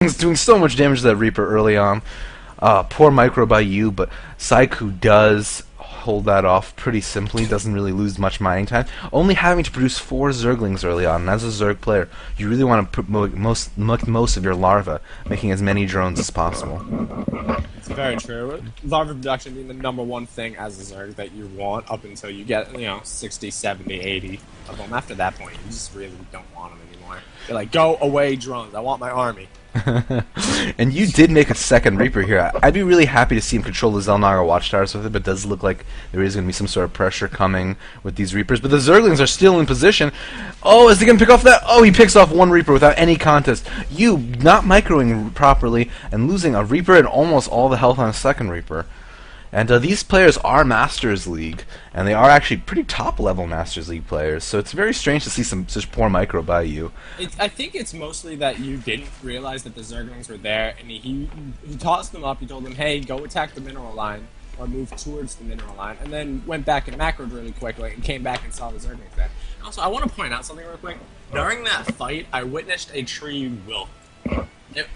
He's doing so much damage to that Reaper early on. Poor micro by you, but SC2 does hold that off pretty simply, doesn't really lose much mining time. Only having to produce 4 Zerglings early on, and as a Zerg player, you really want to make most of your larvae, making as many drones as possible. It's very true. Larva production being the #1 thing as a Zerg that you want up until you get, 60, 70, 80 of them. After that point, you just really don't want them anymore. You're like, go away drones, I want my army. And you did make a second Reaper here. I'd be really happy to see him control the Xel'Naga Watchtowers with it, but it does look like there is going to be some sort of pressure coming with these Reapers. But the Zerglings are still in position. Oh, is he going to pick off that? Oh, he picks off one Reaper without any contest. You not microing properly and losing a Reaper and almost all the health on a second Reaper. And these players are Masters League, and they are actually pretty top-level Masters League players, so it's very strange to see such poor micro by you. I think it's mostly that you didn't realize that the Zerglings were there, and he tossed them up, he told them, hey, go attack the mineral line, or move towards the mineral line, and then went back and macroed really quickly, and came back and saw the Zerglings there. Also, I want to point out something real quick. During that fight, I witnessed a tree wilt. It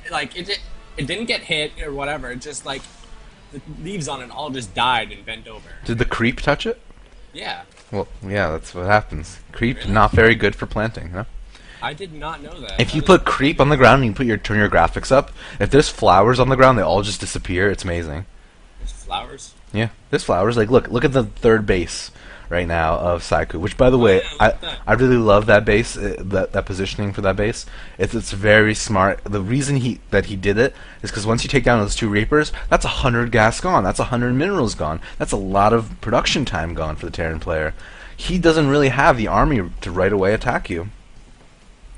didn't get hit or whatever, it just, the leaves on it all just died and bent over. Did the creep touch it? Yeah. Well, yeah, that's what happens. Creep, really? Not very good for planting, huh? I did not know that. If you put creep on the ground and you turn your graphics up, if there's flowers on the ground, they all just disappear. It's amazing. There's flowers? Yeah, there's flowers. Like, look at the third base right now of SC2, which, by the way, I really love that base, that positioning for that base. It's very smart. The reason he did it is because once you take down those 2 Reapers, that's 100 gas gone. That's 100 minerals gone. That's a lot of production time gone for the Terran player. He doesn't really have the army to right away attack you.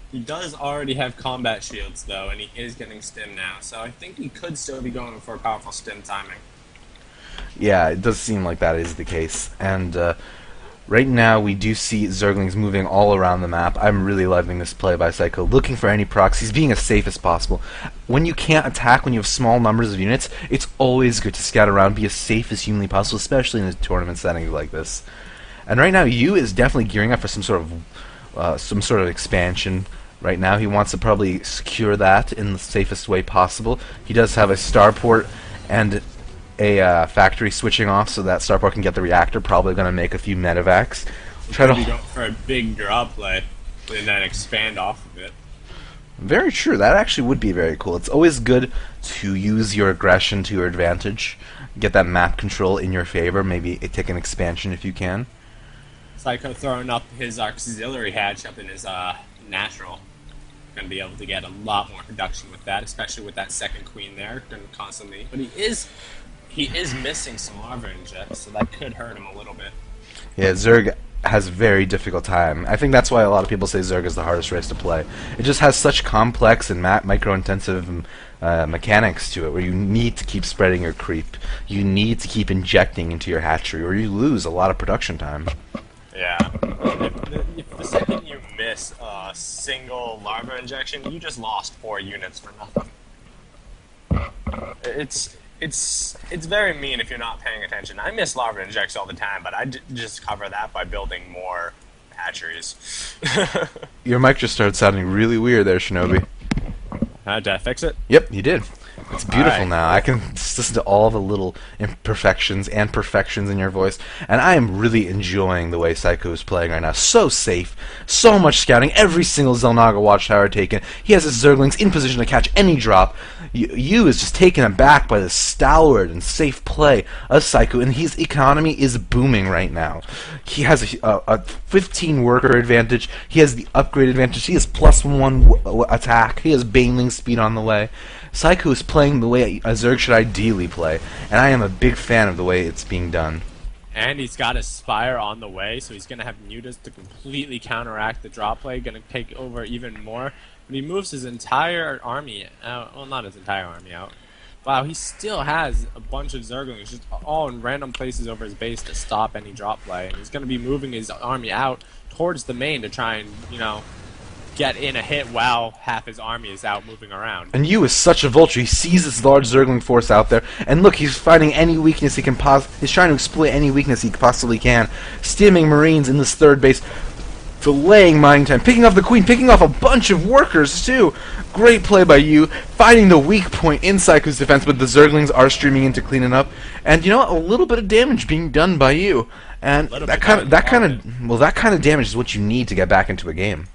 He does already have combat shields, though, and he is getting stim now, so I think he could still be going for a powerful stim timing. Yeah, it does seem like that is the case. And right now we do see Zerglings moving all around the map. I'm really loving this play by SC2, looking for any proxies, being as safe as possible. When you can't attack, when you have small numbers of units, it's always good to scout around, be as safe as humanly possible, especially in a tournament setting like this. And right now, Yu is definitely gearing up for some sort of expansion. Right now, he wants to probably secure that in the safest way possible. He does have a starport and a factory switching off so that starport can get the reactor. Probably going to make a few medevacs. Try to go for a big drop play and then expand off of it. Very true. That actually would be very cool. It's always good to use your aggression to your advantage. Get that map control in your favor. Maybe take an expansion if you can. SC2 throwing up his auxiliary hatch up in his natural. Going to be able to get a lot more production with that, especially with that second queen there. Going to constantly, but he is missing some larva injects, so that could hurt him a little bit. Yeah, Zerg has a very difficult time. I think that's why a lot of people say Zerg is the hardest race to play. It just has such complex and micro-intensive mechanics to it, where you need to keep spreading your creep. You need to keep injecting into your hatchery, or you lose a lot of production time. Yeah. If the second you miss a single larva injection, you just lost 4 units for nothing. It's very mean if you're not paying attention. I miss larva injects all the time, but I just cover that by building more hatcheries. Your mic just started sounding really weird there, Shinobi. Did I fix it? Yep, you did. It's beautiful right. now. I can listen to all the little imperfections and perfections in your voice, and I am really enjoying the way SC2 is playing right now. So safe, so much scouting, every single Xel'Naga Watchtower taken. He has his Zerglings in position to catch any drop. Yu is just taken aback by the stalwart and safe play of SC2, and his economy is booming right now. He has a 15 worker advantage. He has the upgrade advantage. He has +1 attack. He has Baneling speed on the way. SC2 is playing the way a Zerg should ideally play, and I am a big fan of the way it's being done. And he's got a Spire on the way, so he's going to have Mutas to completely counteract the drop play, going to take over even more. But he moves his entire army out. Well, not his entire army out. Wow, he still has a bunch of Zerglings just all in random places over his base to stop any drop play. And he's going to be moving his army out towards the main to try and, get in a hit while half his army is out moving around. And Yu is such a vulture. He sees this large Zergling force out there, and look, he's finding any weakness he can he's trying to exploit any weakness he possibly can. Stimming Marines in this third base. delaying mining time, picking off the queen, picking off a bunch of workers too. Great play by you, finding the weak point in Saiku's defense, but the Zerglings are streaming in to clean it up, and you know what? A little bit of damage being done by you, and that kind of damage is what you need to get back into a game.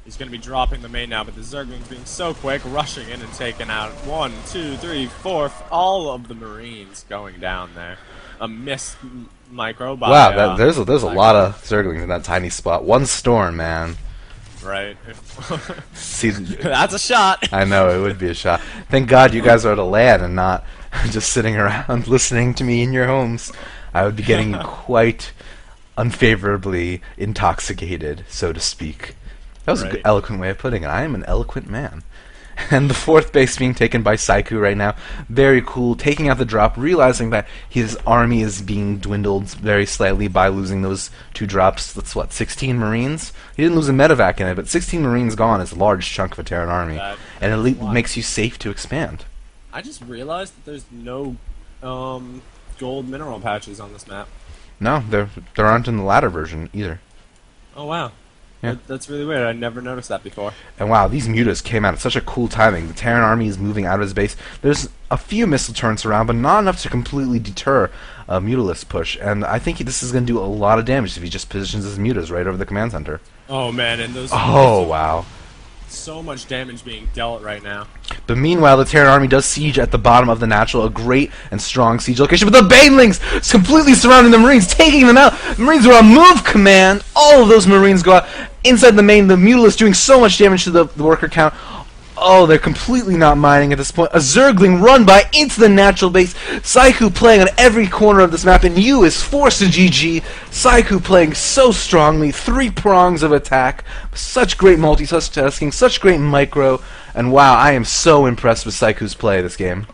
He's going to be dropping the main now, but the Zerglings being so quick, rushing in and taking out 1, 2, 3, 4, all of the Marines going down there. A missed micro by... Wow, there's a lot of Zerglings in that tiny spot. One storm, man. Right. See, that's a shot. I know, it would be a shot. Thank God you guys are to land and not just sitting around listening to me in your homes. I would be getting quite unfavorably intoxicated, so to speak. That was a good, eloquent way of putting it. I am an eloquent man. And the 4th base being taken by Saiku right now. Very cool. Taking out the drop, realizing that his army is being dwindled very slightly by losing those 2 drops. That's what, 16 Marines? He didn't lose a medevac in it, but 16 Marines gone is a large chunk of a Terran army. And it makes you safe to expand. I just realized that there's no gold mineral patches on this map. No, there aren't in the latter version either. Oh, wow. Yeah. That's really weird. I never noticed that before. And wow, these mutas came out at such a cool timing. The Terran army is moving out of his base. There's a few missile turrets around, but not enough to completely deter a mutalist push. And I think this is going to do a lot of damage if he just positions his mutas right over the command center. Oh man, and those... Oh, wow. So much damage being dealt right now. But meanwhile, the Terran army does siege at the bottom of the natural, a great and strong siege location. But the Banelings completely surrounding the Marines, taking them out. The Marines are on move command. All of those Marines go out inside the main. The Mutalist doing so much damage to the worker count. Oh, they're completely not mining at this point. A Zergling run by into the natural base. Saiku playing on every corner of this map, and you is forced to GG. Saiku playing so strongly, 3 prongs of attack, such great multitasking, such great micro, and wow, I am so impressed with Saiku's play this game.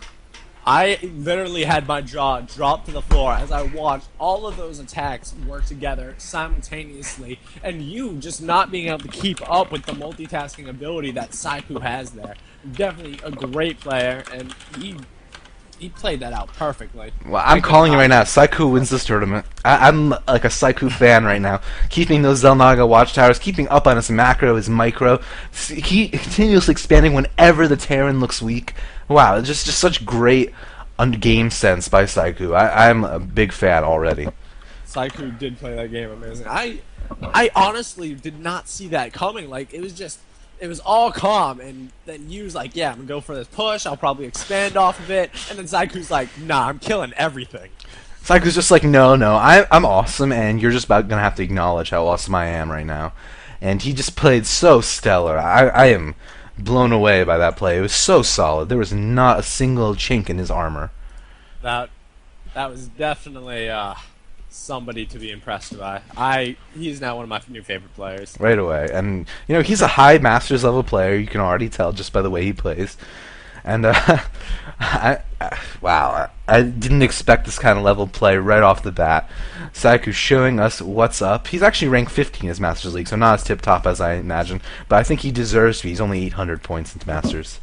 I literally had my jaw drop to the floor as I watched all of those attacks work together simultaneously, and you just not being able to keep up with the multitasking ability that Saiku has there. Definitely a great player, and he played that out perfectly. Well, I'm calling it right now. Saiku wins this tournament. I'm like a Saiku fan right now. Keeping those Zelnaga watchtowers, keeping up on his macro, his micro. He continuously expanding whenever the Terran looks weak. Wow, just such great game sense by Saiku. I'm a big fan already. Saiku did play that game amazing. I honestly did not see that coming. Like, it was all calm, and then Yu's like, yeah, I'm gonna go for this push, I'll probably expand off of it, and then Saiku's like, nah, I'm killing everything. Saiku's just like, no, I'm awesome, and you're just about gonna have to acknowledge how awesome I am right now. And he just played so stellar. I am blown away by that play. It was so solid. There was not a single chink in his armor. That was definitely somebody to be impressed by. He's now one of my new favorite players. Right away. And you know, he's a high Masters level player, you can already tell just by the way he plays. And wow, I didn't expect this kind of level play right off the bat. Saiku showing us what's up. He's actually ranked 15 in his Masters League, so not as tip-top as I imagined, but I think he deserves to be. He's only 800 points into Masters.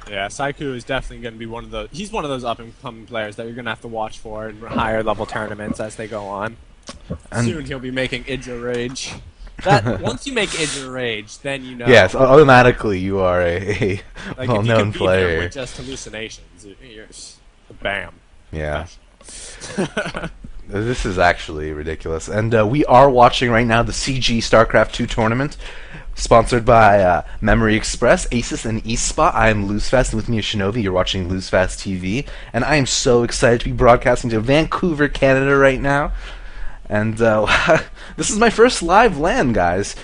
Yeah, Saiku is definitely going to be one of those up-and-coming players that you're going to have to watch for in higher level tournaments as they go on. And soon he'll be making Idja Rage. Once you make Idja Rage, then you know. Yes, automatically you are a like well-known if you can beat player. Him with just hallucinations, you're bam. Yeah. This is actually ridiculous. And we are watching right now the CG StarCraft 2 tournament, sponsored by Memory Express, Asus, and eSpot. I am LoseFast, and with me is Shinobi. You're watching LoseFast TV, and I am so excited to be broadcasting to Vancouver, Canada right now. And this is my first live LAN, guys.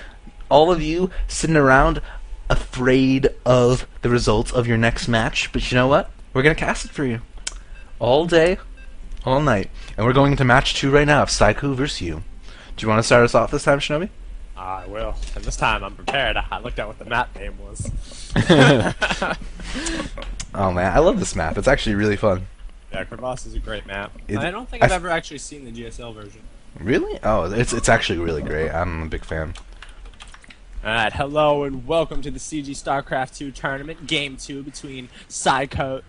All of you sitting around afraid of the results of your next match, but you know what? We're going to cast it for you. All day, all night. And we're going into match 2 right now of Saiku versus you. Do you want to start us off this time, Shinobi? I will. And this time I'm prepared. I looked at what the map name was. Oh man, I love this map. It's actually really fun. Yeah, Crevasse is a great map. I don't think I've ever actually seen the GSL version. Really? Oh, it's actually really great. I'm a big fan. Alright, hello and welcome to the CG StarCraft 2 tournament, Game 2 between Saiku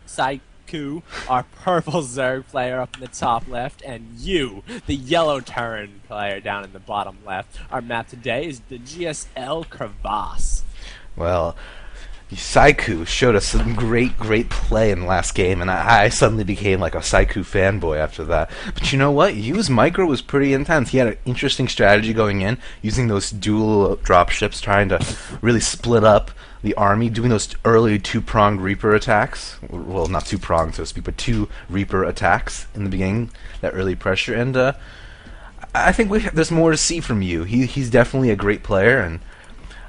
SC2, our purple Zerg player up in the top left, and you, the yellow Terran player down in the bottom left. Our map today is the GSL Crevasse. Well, Saiku showed us some great play in the last game, and I suddenly became like a Saiku fanboy after that. But you know what? Yu's micro was pretty intense. He had an interesting strategy going in, using those dual drop ships, trying to really split up the army, doing those early two-pronged Reaper attacks. Well, not two-pronged, so to speak, but two Reaper attacks in the beginning, that early pressure. And I think there's more to see from Yu. He's definitely a great player, and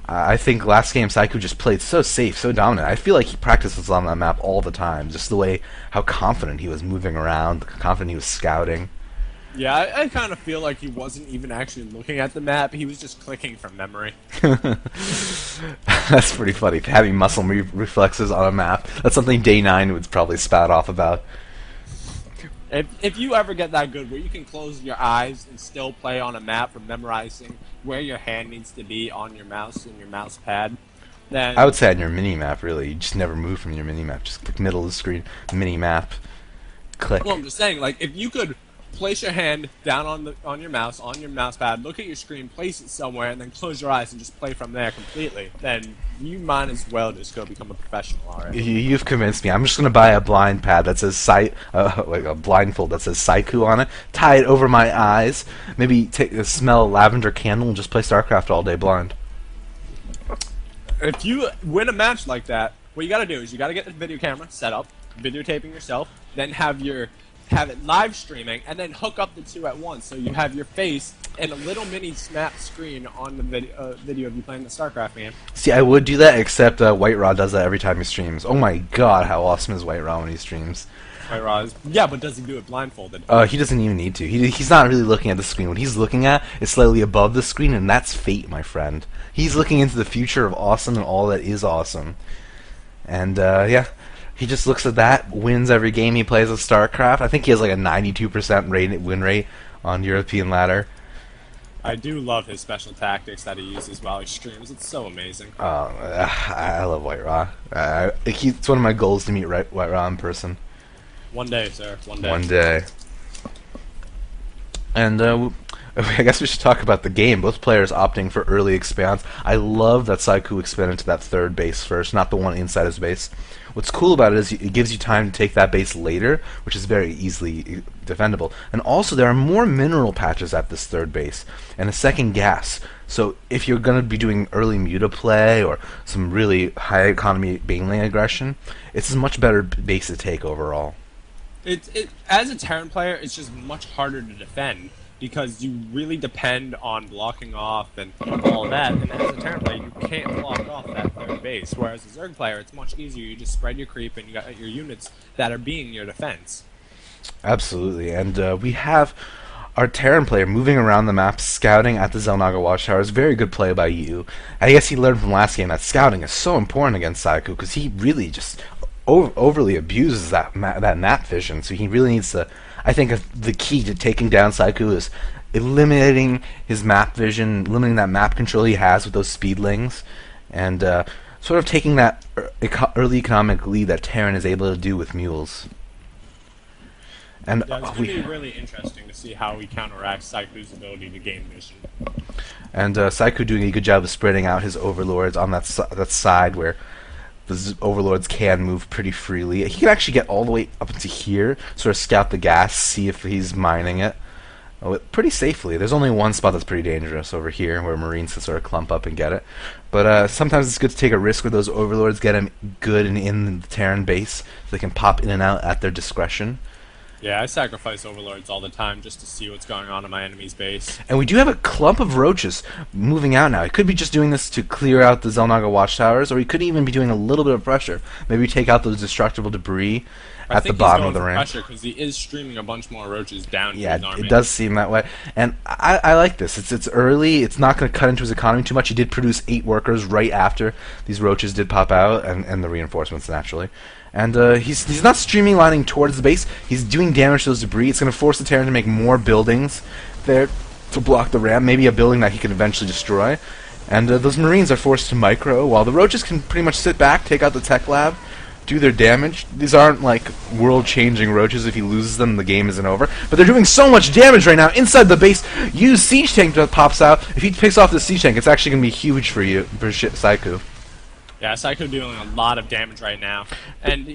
I think last game Saiku just played so safe, so dominant. I feel like he practices on that map all the time, just the way how confident he was moving around, confident he was scouting. Yeah, I kind of feel like he wasn't even actually looking at the map. He was just clicking from memory. That's pretty funny, having muscle reflexes on a map. That's something Day 9 would probably spout off about. If you ever get that good where you can close your eyes and still play on a map from memorizing where your hand needs to be on your mouse and your mouse pad, then I would say on your mini-map, really. You just never move from your mini-map. Just click middle of the screen, mini-map, click. well, I'm just saying, like, if you could place your hand down on your mouse pad, look at your screen, place it somewhere, and then close your eyes and just play from there completely, then you might as well just go become a professional already. You've convinced me. I'm just gonna buy a blind pad that says like a blindfold that says Saiku on it. Tie it over my eyes. Maybe smell a lavender candle and just play StarCraft all day blind. If you win a match like that, what you gotta do is you gotta get the video camera set up, videotaping yourself, then have it live streaming, and then hook up the two at once, so you have your face and a little mini snap screen on the video of you playing the StarCraft game. See, I would do that, except White Raw does that every time he streams. Oh my god, how awesome is White Raw when he streams? White Raw is, yeah, but does he do it blindfolded? He doesn't even need to. He's not really looking at the screen. What he's looking at is slightly above the screen, and that's fate, my friend. He's looking into the future of awesome and all that is awesome. And, yeah. He just looks at that, wins every game he plays with StarCraft. I think he has like a 92% win rate on European ladder. I do love his special tactics that he uses while he streams. It's so amazing. I love White Raw. It's one of my goals to meet White Raw in person. One day, sir. One day. One day. And I guess we should talk about the game. Both players opting for early expanse. I love that Saiku expanded to that third base first, not the one inside his base. What's cool about it is it gives you time to take that base later, which is very easily defendable. And also, there are more mineral patches at this third base, and a second gas. So if you're going to be doing early muta play or some really high economy baneling aggression, it's a much better base to take overall. As a Terran player, it's just much harder to defend, because you really depend on blocking off and all that, and as a Terran player, you can't block off that third base, whereas as a Zerg player, it's much easier. You just spread your creep, and you got your units that are being your defense. Absolutely, and we have our Terran player moving around the map, scouting at the Xel'Naga Watchtowers. Very good play by Yu. I guess he learned from last game that scouting is so important against Saiku, because he really just overly abuses that map vision, so he really needs to... I think the key to taking down Saiku is eliminating his map vision, limiting that map control he has with those speedlings, and sort of taking that early economic lead that Terran is able to do with mules. And yeah, it's going to be really interesting to see how he counteracts Saiku's ability to gain vision. And Saiku doing a good job of spreading out his overlords on that side where the overlords can move pretty freely. He can actually get all the way up into here, sort of scout the gas, see if he's mining it. Pretty safely. There's only one spot that's pretty dangerous over here, where Marines can sort of clump up and get it. But sometimes it's good to take a risk with those overlords, get them good and in the Terran base, so they can pop in and out at their discretion. Yeah, I sacrifice overlords all the time just to see what's going on in my enemy's base. And we do have a clump of roaches moving out now. He could be just doing this to clear out the Xel'Naga Watchtowers, or he could even be doing a little bit of pressure. Maybe take out those destructible debris at the bottom of the ramp. Pressure because he is streaming a bunch more roaches down to his army. It does seem that way. And I like this. It's early. It's not going to cut into his economy too much. He did produce 8 workers right after these roaches did pop out, and the reinforcements naturally. And he's not streamlining towards the base. He's doing damage to those debris. It's going to force the Terran to make more buildings there to block the ramp. Maybe a building that he can eventually destroy. And those Marines are forced to micro, while the roaches can pretty much sit back, take out the tech lab, do their damage. These aren't like world-changing roaches. If he loses them, the game isn't over. But they're doing so much damage right now inside the base. Use Siege Tank that pops out. If he picks off the Siege Tank, it's actually going to be huge for Saiku. Yeah, Psycho doing a lot of damage right now. And